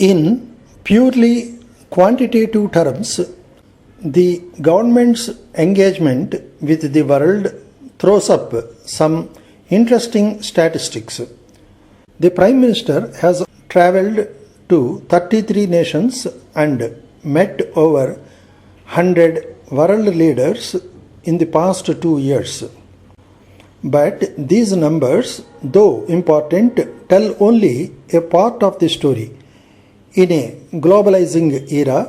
In purely quantitative terms, the government's engagement with the world throws up some interesting statistics. The Prime Minister has travelled to 33 nations and met over 100 world leaders in the past 2 years. But these numbers, though important, tell only a part of the story. In a globalizing era,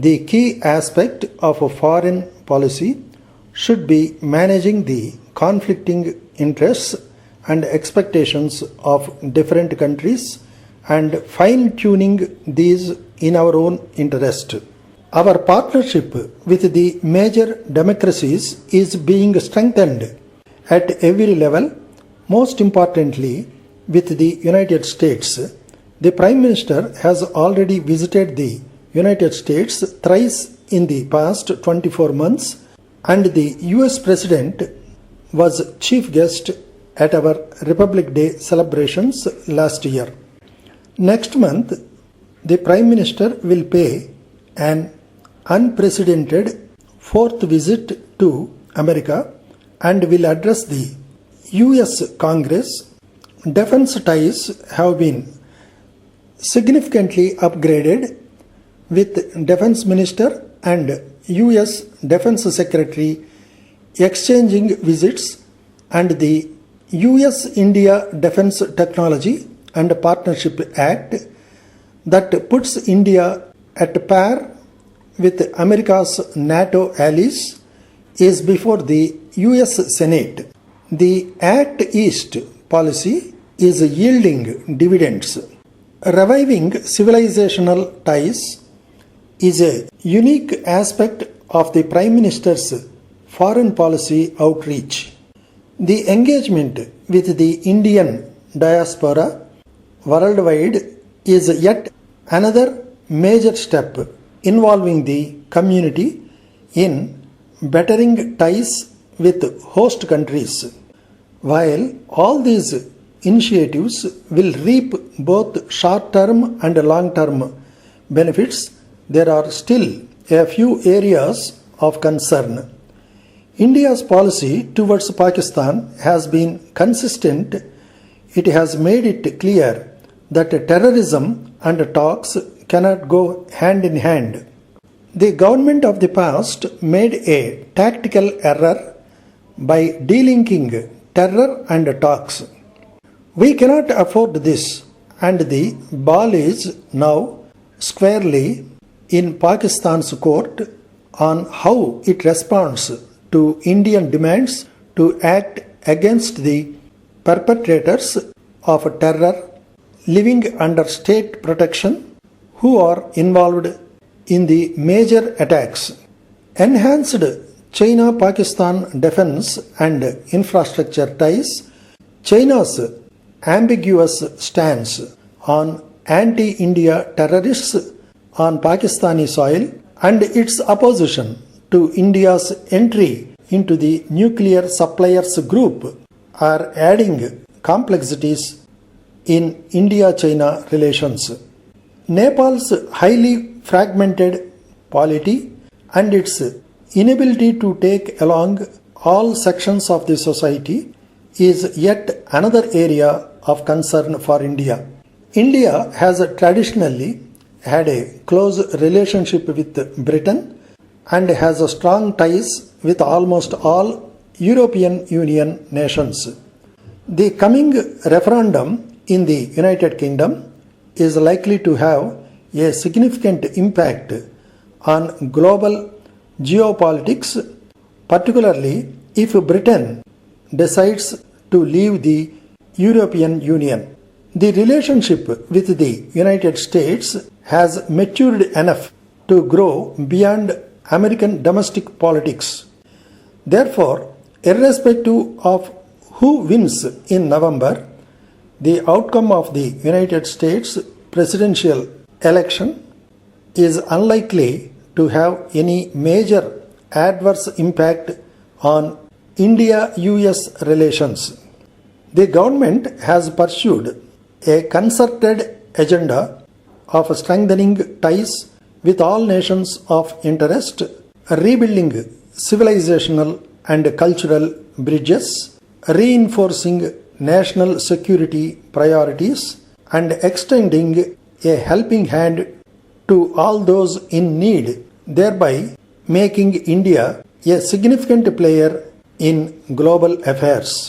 the key aspect of a foreign policy should be managing the conflicting interests and expectations of different countries and fine-tuning these in our own interest. Our partnership with the major democracies is being strengthened at every level, most importantly with the United States. The Prime Minister has already visited the United States thrice in the past 24 months, and the US President was chief guest at our Republic Day celebrations last year. Next month, the Prime Minister will pay an unprecedented fourth visit to America and will address the US Congress. Defense ties have been significantly upgraded, with Defense Minister and US Defense Secretary exchanging visits, and the US-India Defense Technology and Partnership Act that puts India at par with America's NATO allies is before the US Senate. The Act East policy is yielding dividends. Reviving civilizational ties is a unique aspect of the Prime Minister's foreign policy outreach. The engagement with the Indian diaspora worldwide is yet another major step involving the community in bettering ties with host countries. While all these initiatives will reap both short-term and long-term benefits, there are still a few areas of concern. India's policy towards Pakistan has been consistent. It has made it clear that terrorism and talks cannot go hand in hand. The government of the past made a tactical error by delinking terror and talks. We cannot afford this, and the ball is now squarely in Pakistan's court on how it responds to Indian demands to act against the perpetrators of terror living under state protection who are involved in the major attacks. Enhanced China-Pakistan defense and infrastructure ties, China's ambiguous stance on anti-India terrorists on Pakistani soil, and its opposition to India's entry into the nuclear suppliers group are adding complexities in India-China relations. Nepal's highly fragmented polity and its inability to take along all sections of the society is yet another area of concern for India. India has traditionally had a close relationship with Britain and has strong ties with almost all European Union nations. The coming referendum in the United Kingdom is likely to have a significant impact on global geopolitics, particularly if Britain decides to leave the European Union. The relationship with the United States has matured enough to grow beyond American domestic politics. Therefore, irrespective of who wins in November, the outcome of the United States presidential election is unlikely to have any major adverse impact on India-US relations. The government has pursued a concerted agenda of strengthening ties with all nations of interest, rebuilding civilizational and cultural bridges, reinforcing national security priorities, and extending a helping hand to all those in need, thereby making India a significant player in global affairs.